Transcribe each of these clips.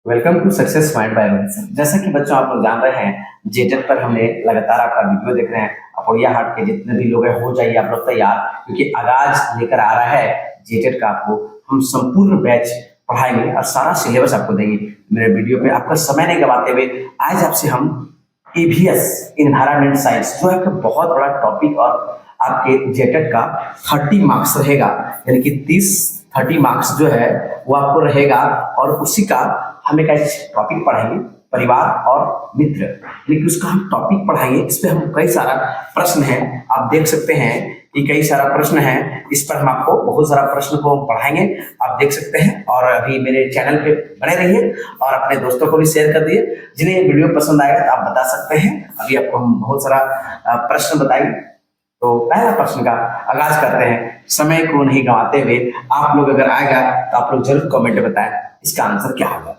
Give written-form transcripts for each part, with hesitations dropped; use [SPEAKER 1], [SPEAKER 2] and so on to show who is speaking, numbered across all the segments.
[SPEAKER 1] Welcome to Success Mind by Manson. जैसा कि बच्चों आप लोग जान रहे हैं, जेटेट पर हमने लगातार आपका वीडियो देख रहे हैं। अपोड़िया हाट के जितने भी लोग हैं हो जाइए आप लोग तैयार, क्योंकि आगाज लेकर आ रहा है जेटेट का। आपको हम संपूर्ण बैच पढ़ाएंगे और सारा सिलेबस आपको देंगे मेरे वीडियो पे। आपका समय नहीं गवाते हुए आज आपसे हम ईवीएस इन्वायरमेंट साइंस जो है कि बहुत बड़ा टॉपिक और आपके जेटेट का 30 मार्क्स रहेगा, यानी कि 30 मार्क्स जो है वो आपको रहेगा। और उसी का हम एक ऐसे टॉपिक पढ़ाएंगे, परिवार और मित्र, लेकिन उसका हम टॉपिक पढ़ाएंगे। इस पे हम कई सारा प्रश्न है, आप देख सकते हैं कि कई सारा प्रश्न है। इस पर हम आपको बहुत सारा प्रश्न को पढ़ाएंगे, आप देख सकते हैं। और अभी मेरे चैनल पे बने रहिए और अपने दोस्तों को भी शेयर कर दिए। जिन्हें ये वीडियो पसंद आएगा तो आप बता सकते हैं। अभी आपको हम बहुत सारा प्रश्न बताएंगे। तो पहला प्रश्न का आगाज करते हैं, समय को नहीं गंवाते हुए। आप लोग अगर आएगा तो आप लोग जरूर कमेंट में बताएं इसका आंसर क्या होगा।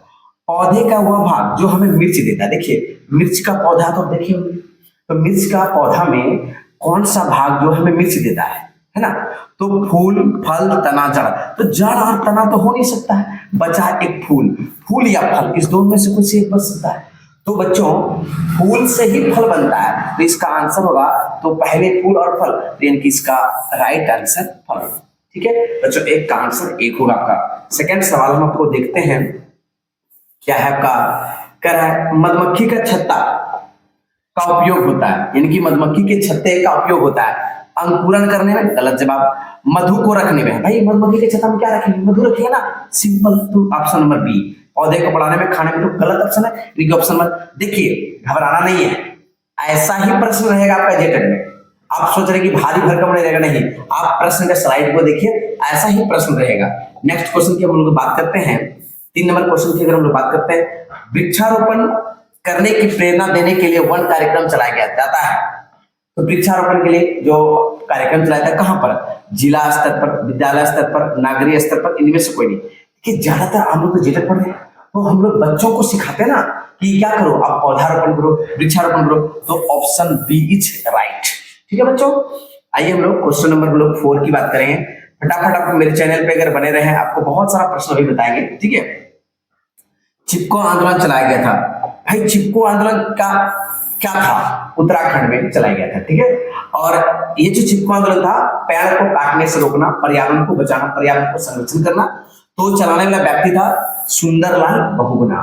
[SPEAKER 1] पौधे का वह भाग जो हमें मिर्च देता है, देखिए मिर्च का पौधा तो देखिए, तो मिर्च का पौधा में कौन सा भाग जो हमें मिर्च देता है ना? तो फूल, फल, तना, जड़। तो जड़ और तना तो हो नहीं सकता है, बचा एक फूल। फूल या फल, इस दोनों में से कुछ एक बच सकता है। तो बच्चों फूल से ही फल बनता है, तो इसका आंसर होगा तो पहले फूल और फल, तो यानी कि इसका राइट आंसर फल। ठीक है बच्चों, एक का आंसर एक होगा आपका। सेकंड सवाल हम आपको देखते हैं क्या है आपका। कह रहा है मधुमक्खी का छत्ता का उपयोग होता है, यानी कि मधुमक्खी के छत्ते का उपयोग होता है अंकुरन करने में। गलत जवाब। मधु को रखने में, भाई मधुमक्खी के छत्ता में क्या रखेंगे, मधु रखिए ना, सिंपल। तो ऑप्शन नंबर बी, पौधे को बढ़ाने में, खाने में। तो गलत ऑप्शन है ऑप्शन नंबर। देखिए घबराना नहीं है, ऐसा ही प्रश्न रहेगा आपका जेटेट में। आप सोच रहे कि भारी भरकम नहीं रहेगा, नहीं, आप प्रश्न के स्लाइड को देखिए, ऐसा ही प्रश्न रहेगा। नेक्स्ट क्वेश्चन की हम लोग बात करते हैं, 3 नंबर क्वेश्चन की अगर हम लोग बात करते हैं, वृक्षारोपण करने की प्रेरणा देने के लिए वन कार्यक्रम चलाया जाता है। तो वृक्षारोपण के लिए जो कार्यक्रम चलाया था कहां पर, जिला स्तर पर, विद्यालय स्तर पर, नागरिक स्तर पर, इनमें से कोई नहीं। कि ज्यादातर हम लोग तो जेटेट पढ़ रहे हैं, तो हम लोग बच्चों को सिखाते हैं ना कि क्या करो, आप पौधारोपण करो, वृक्षारोपण करो। तो ऑप्शन बी इज राइट। ठीक है बच्चों, आइए हम लोग क्वेश्चन नंबर 4 की बात करेंगे। फटाफट आप मेरे चैनल पे अगर बने रहे, आपको बहुत सारा प्रश्न भी बताएंगे। ठीक है, चिपको आंदोलन चलाया गया था। भाई चिपको आंदोलन का क्या था, उत्तराखंड में चलाया गया था। ठीक है, और ये जो चिपको आंदोलन था, पेड़ को काटने से रोकना, पर्यावरण को बचाना, पर्यावरण को संरक्षण करना। तो चलाने वाला व्यक्ति था सुंदरलाल बहुगुणा।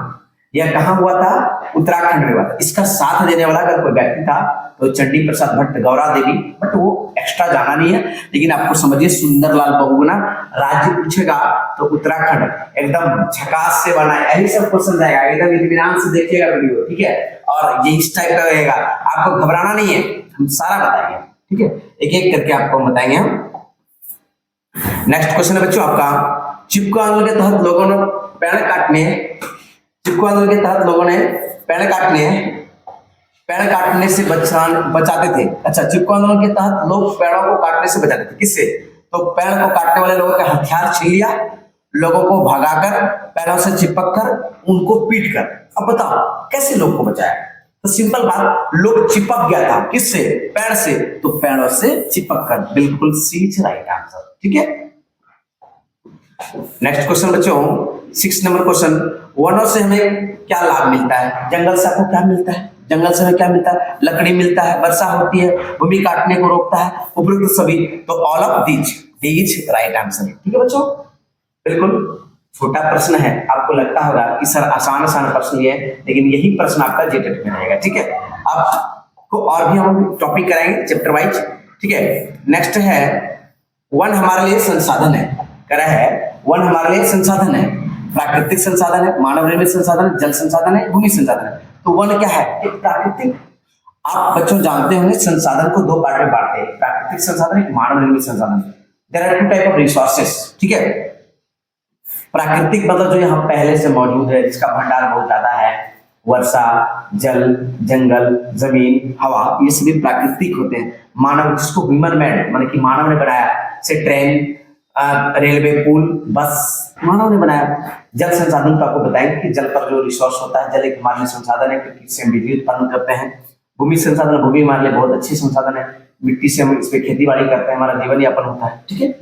[SPEAKER 1] यह कहां हुआ था, उत्तराखंड में हुआ था। इसका साथ देने वाला अगर कोई व्यक्ति था तो चंडी प्रसाद भट्ट, गौरा देवी, बट वो एक्स्ट्रा जाना नहीं है, लेकिन आपको समझिए सुंदरलाल बहुगुणा। राज्य पूछेगा तो उत्तराखंड एकदम झकास से बना है। यही सब क्वेश्चन जाएगा, एकदम इत्मीनान से देखिएगा वीडियो। ठीक है, और ये इस टाइप का रहेगा, आपको घबराना नहीं है, हम सारा बताएंगे। ठीक है, एक एक करके आपको बताएंगे हम। नेक्स्ट क्वेश्चन है बच्चों आपका, चिपको आंदोलन के तहत लोगों ने पेड़ काटने, चिपको आंदोलन के तहत लोगों ने पेड़ काटने से बचाते थे। अच्छा, चिपको आंदोलन के तहत लोग पेड़ों को काटने से बचाते थे, किससे? तो पेड़ को काटने वाले लोगों का हथियार छीन लिया, लोगों को भगाकर, पेड़ों से चिपक कर, उनको पीट कर। अब बताओ कैसे लोग को बचाया? तो सिंपल बात, लोग चिपक गया था, किससे? पेड़ से। तो पेड़ों से चिपक कर, बिल्कुल सी राइट आंसर। ठीक है, नेक्स्ट क्वेश्चन बच्चों, 6 नंबर क्वेश्चन, वनों से हमें क्या लाभ मिलता है? जंगल से आपको क्या मिलता है? जंगल से हमें क्या मिलता है? लकड़ी मिलता है, वर्षा होती है, भूमि काटने को रोकता है, उपयुक्त सभी। तो all of these right answer. ठीक है बच्चों, बिल्कुल छोटा प्रश्न है, आपको लगता होगा कि सर आसान प्रश्न ये है, लेकिन यही प्रश्न आपका जेटेट में रहेगा। ठीक है, आपको और भी हम टॉपिक कराएंगे चैप्टर वाइज। ठीक है, नेक्स्ट है वन हमारे लिए संसाधन है। कह रहा है वन हमारे लिए संसाधन है, प्राकृतिक संसाधन है, मानव निर्मित संसाधन है, जल संसाधन है, भूमि संसाधन है। तो वन क्या है? एक प्राकृतिक। आप बच्चों जानते होंगे संसाधन को 2 पार्ट में बांटते हैं, प्राकृतिक संसाधन, एक मानव निर्मित संसाधन। There are 2 type of resources. ठीक है, प्राकृतिक मतलब जो यहाँ पहले से मौजूद है, जिसका भंडार बहुत ज्यादा है, वर्षा, जल, जंगल, जमीन, हवा, ये सभी प्राकृतिक होते हैं। मानव, जिसको ह्यूमन मेड, माने कि मानव ने बनाया, से ट्रेन, रेलवे, पुल, बस मानव ने बनाया। जल संसाधन तो आपको बताएंगे कि जल पर जो रिसोर्स होता है, जल एक हमारे संसाधन है, क्योंकि इससे हम बिजली उत्पन्न करते हैं। भूमि संसाधन, भूमि हमारे लिए बहुत अच्छी संसाधन है, मिट्टी से हम इस पे खेती बाड़ी करते हैं, हमारा जीवन यापन होता है। ठीक है,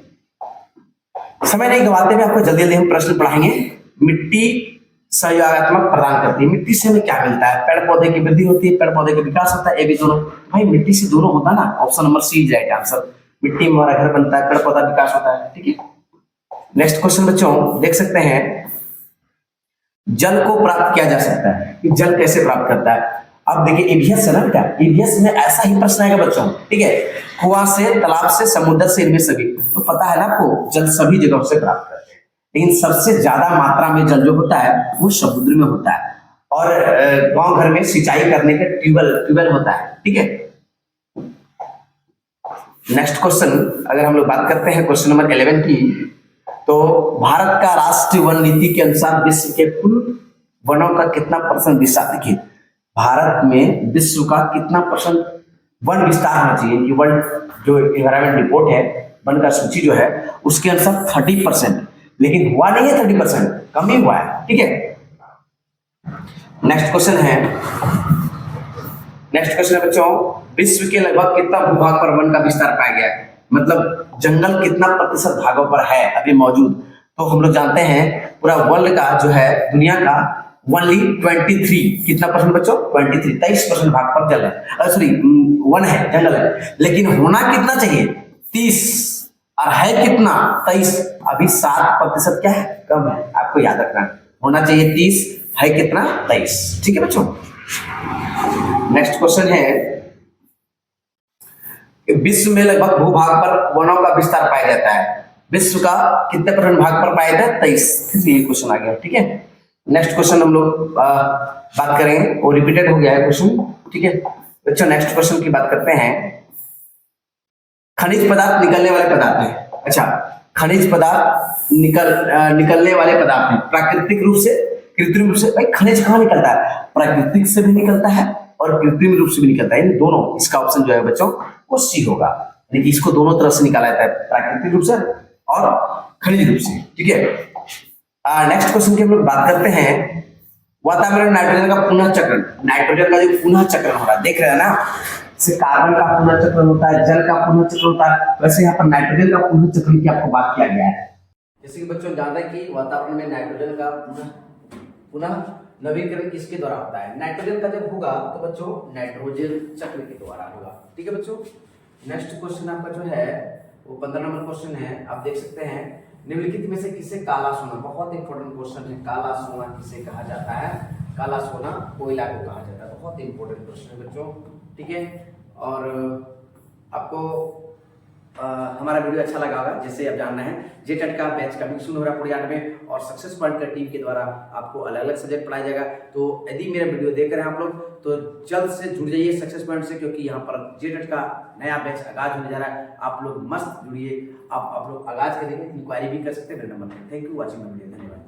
[SPEAKER 1] समय नहीं गवाते हुए आपको जल्दी जल्दी हम प्रश्न पढ़ाएंगे। मिट्टी सहयोगात्मक प्रदान करती है। मिट्टी से हमें क्या मिलता है? पेड़ पौधे की वृद्धि होती है, पेड़ पौधे का विकास होता है, ये भी दोनों भाई मिट्टी से दोनों होता है ना। Option number C is right answer. मिट्टी में हमारा घर बनता है, पेड़ पौधा विकास होता है। ठीक है, नेक्स्ट क्वेश्चन बच्चों देख सकते हैं, जल को प्राप्त किया जा सकता है कि जल कैसे प्राप्त करता है। अब देखिए ईवीएस है ना बेटा, ईवीएस में ऐसा ही प्रश्न आएगा बच्चों। ठीक है, कुआं से, तालाब से, समुद्र से, इनमें सभी तो पता है ना आपको, जल सभी जगहों से प्राप्त करते हैं, लेकिन सबसे ज्यादा मात्रा में जल जो होता है वो समुद्र में होता है। और गांव घर में सिंचाई करने के ट्यूबवेल होता है। ठीक है, नेक्स्ट क्वेश्चन अगर हम लोग बात करते हैं क्वेश्चन नंबर 11 की, तो भारत का राष्ट्रीय वन नीति के अनुसार विश्व के कुल वनों का कितना परसेंट विस्तार, देखिए भारत में विश्व का कितना परसेंट वन विस्तार होना चाहिए कि वर्ल्ड जो एनवायरमेंट रिपोर्ट है, वन का सूची जो है उसके अनुसार 30%, लेकिन हुआ नहीं है 30%, कम ही हुआ है। ठीक है, नेक्स्ट क्वेश्चन है बच्चों, विश्व के लगभग कितना भूभाग पर वन का विस्तार पाया गया है, मतलब जंगल कितना प्रतिशत भागों पर है अभी मौजूद। तो हम लोग जानते हैं पूरा वर्ल्ड का जो है, दुनिया का ओनली 23, कितना परसेंट बच्चों? 23% भाग पर जल है, सॉरी वन है, जंगल है, लेकिन होना कितना चाहिए? 30, और है कितना? 23। अभी 7% क्या है? कम है, आपको याद रखना। होना चाहिए 30, है कितना? 23। ठीक है बच्चों, नेक्स्ट क्वेश्चन है, विश्व में लगभग भूभाग पर वनों का विस्तार पाया जाता है, विश्व का कितने परसेंट भाग पर पाया जाता है? 23। ये क्वेश्चन आ गया। ठीक है, नेक्स्ट क्वेश्चन हम लोग बात करेंगे, वो रिपीटेड हो गया है क्वेश्चन। ठीक है बच्चों, नेक्स्ट क्वेश्चन की बात करते हैं, खनिज पदार्थ निकलने वाले पदार्थ हैं। अच्छा, खनिज पदार्थ निकलने वाले पदार्थ हैं, प्राकृतिक रूप से, कृत्रिम रूप से। भाई खनिज कहाँ निकलता है? प्राकृतिक से भी निकलता है और कृत्रिम रूप से भी निकलता है, इन दोनों। इसका ऑप्शन जो है बच्चों वो सी होगा, यानी इसको दोनों तरफ से निकाला जाता है, प्राकृतिक रूप से और खनिज रूप से। ठीक है, नेक्स्ट क्वेश्चन की हम लोग बात करते हैं, वातावरण नाइट्रोजन का पुनः चक्रण। नाइट्रोजन का जो पुनः चक्रण हो रहा है, देख रहे हैं ना, जैसे कार्बन का पुनः चक्रण होता है, जल का पुनः चक्रण होता है, वैसे यहाँ पर नाइट्रोजन का पुनः चक्रण की आपको बात किया गया है। जैसे कि बच्चों जानते हैं कि वातावरण में नाइट्रोजन का पुनः नवीकरण किसके द्वारा होता है? नाइट्रोजन का जब होगा तो बच्चों नाइट्रोजन चक्र के द्वारा होगा। ठीक है बच्चों, नेक्स्ट क्वेश्चन आपका जो है वो 15 नंबर क्वेश्चन है। आप देख सकते हैं, निम्नलिखित में से किसे काला सोना, बहुत इंपॉर्टेंट क्वेश्चन है, काला सोना किसे कहा जाता है? काला सोना कोयला को कहा जाता है, बहुत इंपॉर्टेंट क्वेश्चन है बच्चों। ठीक है, और आपको हमारा वीडियो अच्छा लगा होगा, जैसे आप जानना है जेटेट का बैच का मिक्स हो रहा है 94 और सक्सेस पॉइंट का टीम के द्वारा आपको अलग अलग सब्जेक्ट पढ़ाया जाएगा। तो यदि मेरा वीडियो देख रहे हैं आप लोग तो जल्द से जुड़ जाइए सक्सेस पॉइंट से, क्योंकि यहाँ पर जेटेट का नया बैच आगाज होने जा रहा है। आप लोग मस्त जुड़िए, आप लोग आगाज करेंगे, इंक्वायरी भी कर सकते हैं मेरे नंबर पर। Thank you watching my video, धन्यवाद।